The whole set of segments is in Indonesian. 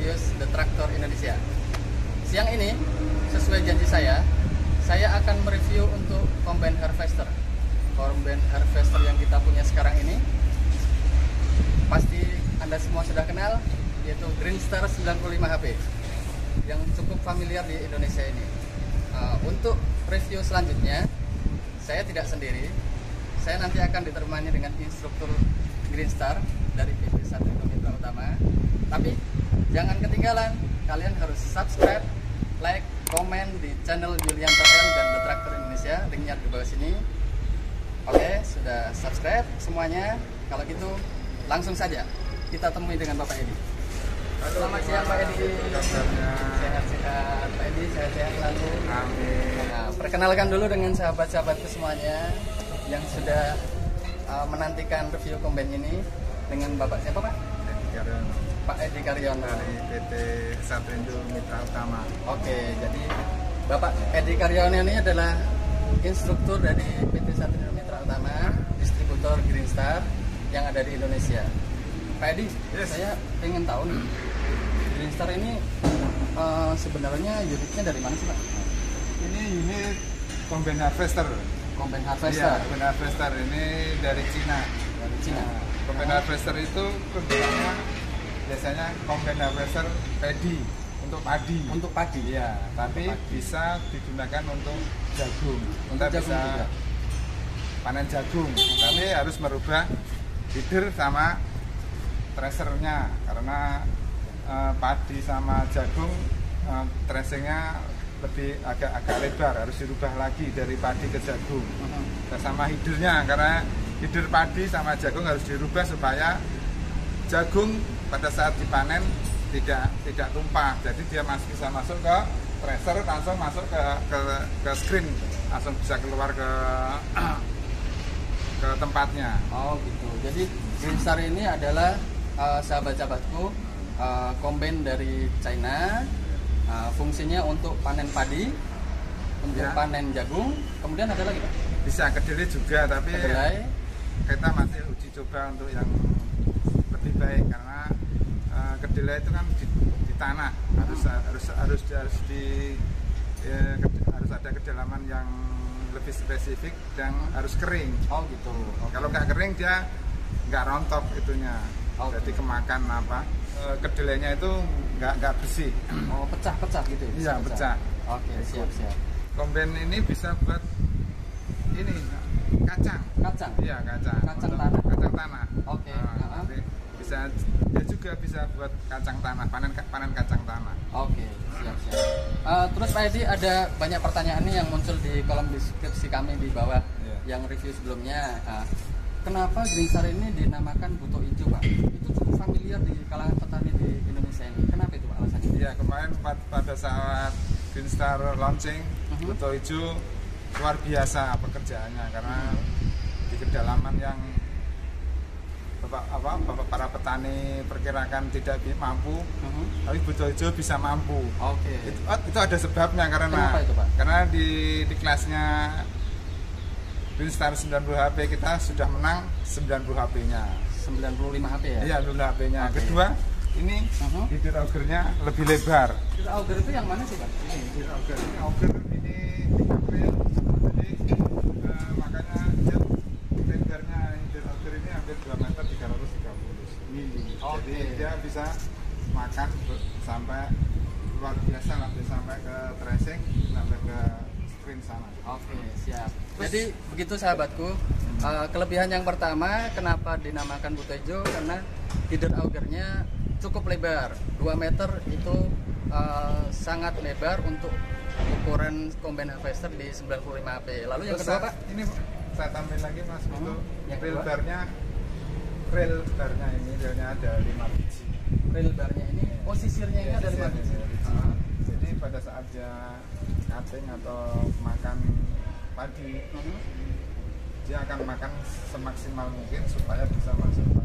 Reviews The Tractor Indonesia. Siang ini, sesuai janji saya akan mereview untuk combine harvester. Combine harvester yang kita punya sekarang ini pasti Anda semua sudah kenal, yaitu Greenstar 95 HP yang cukup familiar di Indonesia ini. Untuk review selanjutnya, saya tidak sendiri. Saya nanti akan ditemani dengan instruktur Greenstar dari PT Satrio Mitra Utama. Tapi jangan ketinggalan, kalian harus subscribe, like, komen di channel Yulianto M dan The Tractor Indonesia, linknya di bawah sini. Oke, sudah subscribe semuanya. Kalau gitu langsung saja kita temui dengan Bapak Edi. Selamat siang Pak Edi. Sehat-sehat Pak Edi, sehat-sehat selalu. Amin. Nah, perkenalkan dulu dengan sahabat-sahabatku semuanya yang sudah menantikan review combine ini dengan Bapak siapa Pak? Pak Edi Karyono Dari PT Satrio Mitra Utama. Oke, jadi Bapak Edi Karyono ini adalah instruktur dari PT Satrio Mitra Utama, distributor Greenstar yang ada di Indonesia. Pak Edi, Yes. saya ingin tahu nih, Greenstar ini sebenarnya unitnya dari mana sih Pak? Ini unit combine harvester. Combine Iya, harvester combine harvester ini dari Cina. dari Cina. Nah, combine harvester itu kegunaannya biasanya combine harvester padi untuk padi. Untuk padi. Iya, tapi Untuk padi. bisa digunakan untuk jagung. Untuk Kita jagung bisa juga. panen jagung, tapi harus merubah feeder sama tracernya karena padi sama jagung tracingnya lebih agak lebar, harus dirubah lagi dari padi ke jagung. Sama headernya, karena header padi sama jagung harus dirubah supaya jagung pada saat dipanen tidak tumpah, jadi dia bisa masuk ke tracer, langsung masuk ke screen, langsung bisa keluar ke tempatnya. Oh gitu. Jadi Greenstar ini adalah sahabat-sahabatku combine dari China. Fungsinya untuk panen padi, untuk Ya. panen jagung, kemudian ada lagi Pak? Bisa kedelai juga, tapi Kedelai. kita masih uji coba untuk yang lebih baik karena kedelai itu kan di tanah harus ada kedalaman yang lebih spesifik dan harus kering. Oh gitu. Oke. Kalau nggak kering dia nggak rontok itunya, Oke. jadi kemakan kedelainya itu nggak bersih. Oh pecah-pecah gitu? Iya, pecah. Oke, siap-siap. Combine ini bisa buat ini kacang. Kacang? Iya, kacang. Kacang Untuk tanah? Kacang tanah. Oke. Jadi bisa, dia juga bisa buat kacang tanah, panen kacang tanah. Oke, siap-siap. Terus Pak Edi, ada banyak pertanyaan nih yang muncul di kolom deskripsi kami di bawah yang review sebelumnya. Kenapa Greenstar ini dinamakan buto hijau Pak? Itu cukup familiar di kalangan petani di Indonesia ini. Kenapa itu Pak alasannya? Iya, kemarin pada saat Greenstar launching, buto hijau luar biasa pekerjaannya karena di kedalaman yang bapak para petani perkirakan tidak mampu, tapi buto hijau bisa mampu. Oke. Itu ada sebabnya karena Kenapa itu, Pak? Karena di kelasnya Greenstar 90 HP kita sudah menang 90 HP-nya. 95 HP ya? Iya, 90 HP-nya. Oke. Kedua, ini header augernya lebih lebar. Header auger itu yang mana sih Pak? Ini header auger. Ini auger ini 3 grill. Jadi makanya dia lebarnya header auger ini hampir 2 meter 330 mili. Jadi dia bisa makan sampai luar biasa, sampai ke tracing, sampai ke screen sana. Oke, siap. Jadi begitu sahabatku, kelebihan yang pertama kenapa dinamakan buto hijau karena header augernya cukup lebar, 2 meter itu sangat lebar untuk ukuran combine harvester di 95 HP. Lalu yang kedua Pak? Ini saya tambahin lagi Mas, itu yang rail kedua? barnya ini railnya ada 5 biji. Rail barnya ini, sisirnya ini ada 5 biji. Jadi pada saat dia cutting atau makan padi, dia akan makan semaksimal mungkin supaya bisa masuk ke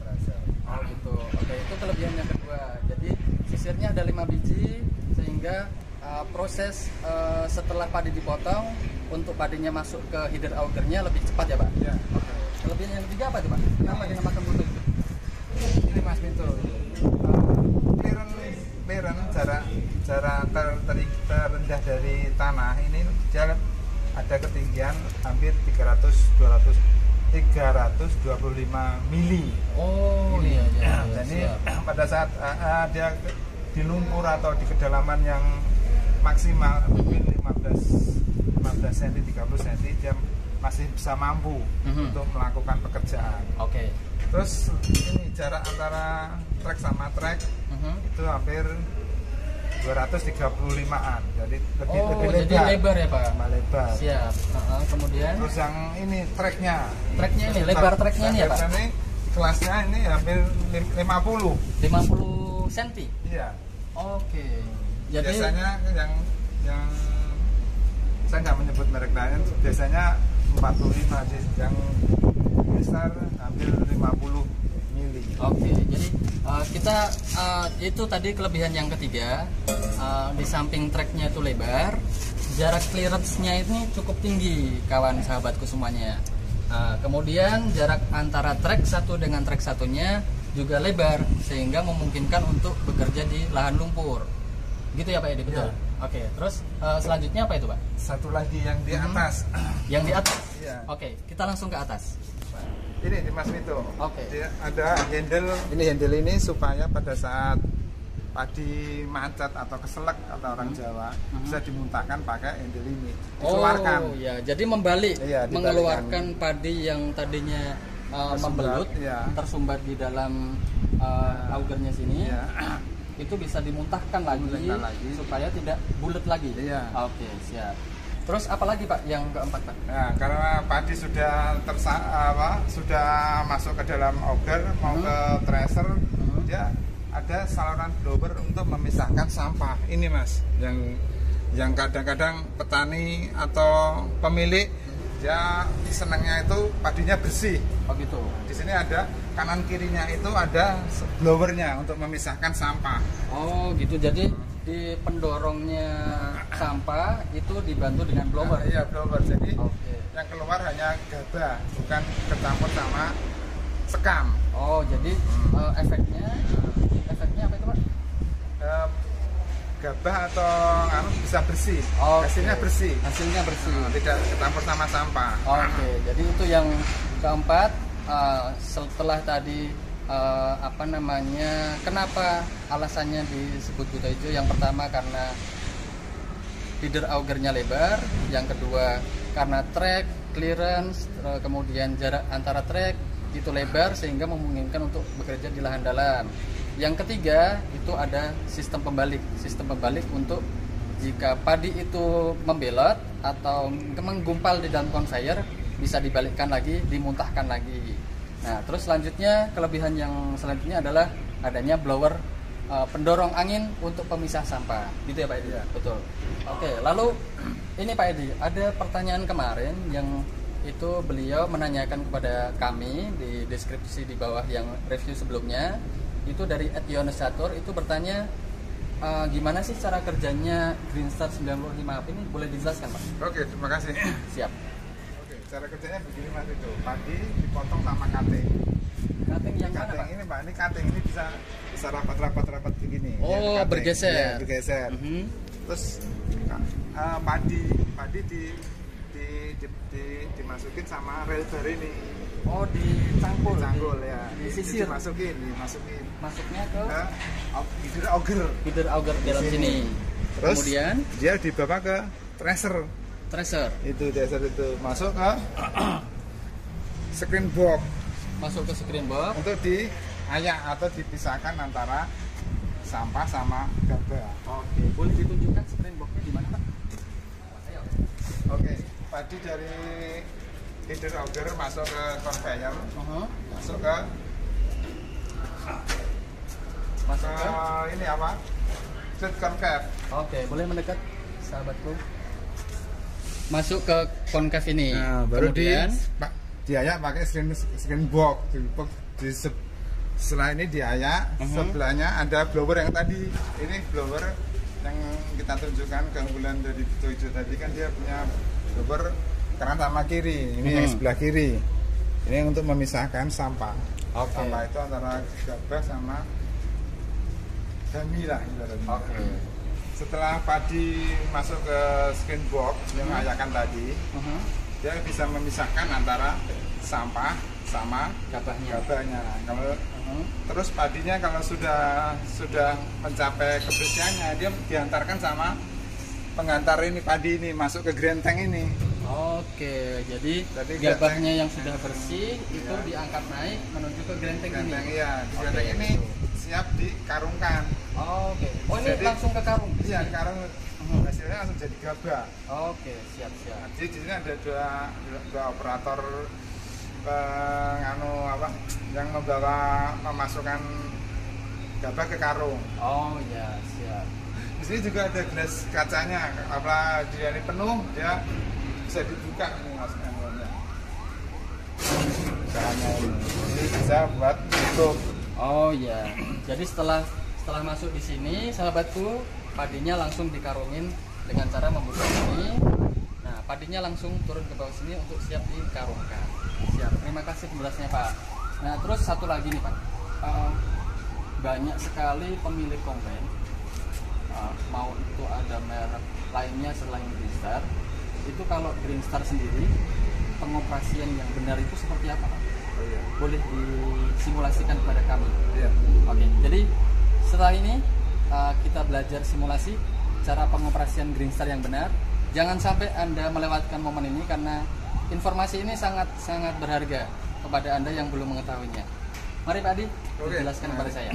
tracer. Oh gitu. Oke, itu kelebihan yang kedua. Jadi sisirnya ada 5 biji sehingga proses setelah padi dipotong untuk padinya masuk ke header augernya lebih cepat ya Pak? Iya. Kelebihan yang ketiga apa tuh Pak? Kenapa dinamakan buto hijau? Ini Mas Pintu, clearance terendah dari tanah ini dia ada ketinggian hampir 325 mili. Oh ini. iya. Jadi pada saat dia di lumpur atau di kedalaman yang maksimal mungkin 15 cm 30 cm dia masih bisa mampu untuk melakukan pekerjaan. Oke. Terus ini jarak antara trek sama trek itu hampir 235-an. Jadi lebih lebar. Jadi lebar ya, Pak? Lebar. Siap. Kemudian terus yang ini treknya ini lebar treknya ini ya, Pak? Ini kelasnya ini hampir 50 cm. Iya. Oke. Jadi biasanya yang saya nggak menyebut merek lain, biasanya 45 sih, yang besar hampir 50 mili. Oke, jadi kita itu tadi kelebihan yang ketiga, di samping treknya itu lebar, jarak clearance-nya ini cukup tinggi, kawan sahabatku semuanya. Kemudian jarak antara trek satu dengan trek satunya juga lebar, sehingga memungkinkan untuk bekerja di lahan lumpur. Gitu ya Pak Edi, betul? Ya. Oke, terus selanjutnya apa itu Pak? Satu lagi yang di atas. Yang di atas? Iya. Oke, kita langsung ke atas. Ini di Mas Vito. Oke. Dia ada handle, ini supaya pada saat padi macet atau keselak kata orang Jawa bisa dimuntahkan pakai handle ini. Dikeluarkan. Oh ya, jadi membalik, iya, mengeluarkan padi yang tadinya membelut, iya, tersumbat di dalam augernya sini. Iya. Itu bisa dimuntahkan lagi supaya tidak bulat lagi. Iya. Oke, siap. Terus apa lagi Pak yang keempat Pak? Nah, karena padi sudah sudah masuk ke dalam auger mau ke tracer, dia ada saluran blower untuk memisahkan sampah. Ini Mas, yang kadang-kadang petani atau pemilik dia senangnya itu padinya bersih. Oh gitu. Di sini ada kanan kirinya itu ada blowernya untuk memisahkan sampah. Oh gitu. Jadi di pendorongnya sampah itu dibantu dengan blower. Iya, blower. Jadi yang keluar hanya gabah, bukan kecampur sama sekam. Oh, jadi efeknya apa itu Pak? Gabah atau bisa bersih. Hasilnya bersih. Tidak kecampur sama sampah. Oke, jadi itu yang keempat. Setelah tadi kenapa alasannya disebut buta hijau? Yang pertama karena feeder augernya lebar, yang kedua karena track clearance, kemudian jarak antara track itu lebar sehingga memungkinkan untuk bekerja di lahan dalam. Yang ketiga itu ada sistem pembalik untuk jika padi itu membelot atau menggumpal di dalam conveyor bisa dibalikkan lagi, dimuntahkan lagi. Nah, terus selanjutnya kelebihan yang selanjutnya adalah adanya blower pendorong angin untuk pemisah sampah. Gitu ya Pak Edi? Ya. Betul. Oke, lalu ini Pak Edi, ada pertanyaan kemarin yang itu beliau menanyakan kepada kami di deskripsi di bawah yang review sebelumnya. Itu dari @yonesator itu bertanya gimana sih cara kerjanya Greenstar 95HP ini, boleh dijelaskan Pak? Oke, terima kasih. Siap. Oke, cara kerjanya begini Mas itu. Padi dipotong sama cutting. Cutting yang mana Pak? Ini Pak, ini cutting ini bisa rapat begini. Oh, ya, bergeser. Ya, bergeser. Terus padi dimasukin sama railbar ini. Oh, dicangkul ya. Disisir. Dimasukin. Masuknya ke feeder auger dalam sini. Terus kemudian dia dibawa ke tracer. Itu tracer itu masuk ke screen box. Untuk diayak atau dipisahkan antara sampah sama gabah. Oke, boleh ditunjukkan screen box-nya di mana Pak? Ayo. Oke, padi dari feeder auger masuk ke conveyor, masuk ke ini apa? Street concave. Oke, boleh mendekat sahabatku. Masuk ke concave ini. Nah, baru kemudian diayak pakai screen box. Setelah ini diayak, sebelahnya ada blower yang tadi. Ini blower yang kita tunjukkan keunggulan dari buta hijau tadi kan dia punya blower kanan sama kiri. Ini yang sebelah kiri. Ini untuk memisahkan sampah. Sampah itu antara gabah sama dami lah. setelah padi masuk ke screen box yang ayakan tadi, dia bisa memisahkan antara sampah sama Gabahnya. Kalau terus padinya kalau sudah mencapai kebersihannya, dia diantarkan sama pengantar ini padi ini masuk ke grenteng ini. Oke, jadi grenteng gabahnya yang sudah bersih itu diangkat naik menuju ke grenteng ini. Iya, di grenteng ini siap dikarungkan. Oke. Oh, ini Jadi, langsung ke karung. Iya, karung hasilnya langsung jadi gabah. Oke, siap. Jadi di sini ada dua operator yang memasukkan gabah ke karung. Oh iya, siap. Di sini juga ada gelas kacanya. Apabila dia ini penuh, dia bisa dibuka nih mas emblemnya. Caranya ini bisa buat tutup. Oh iya. Jadi setelah masuk di sini, sahabatku, padinya langsung dikarungin dengan cara membuka ini. Nah, padinya langsung turun ke bawah sini untuk siap dikarungkan. Siap. Terima kasih penjelasannya, Pak. Nah, terus satu lagi nih, Pak. Banyak sekali pemilik komplain, mau itu ada merek lainnya selain Greenstar. Itu kalau Greenstar sendiri, pengoperasian yang benar itu seperti apa, Pak? Oh, iya. Boleh disimulasikan kepada kami? Iya. Oke, jadi setelah ini kita belajar simulasi cara pengoperasian Greenstar yang benar. Jangan sampai Anda melewatkan momen ini karena informasi ini sangat berharga kepada Anda yang belum mengetahuinya. Mari Pak Adi, Oke. jelaskan kepada saya.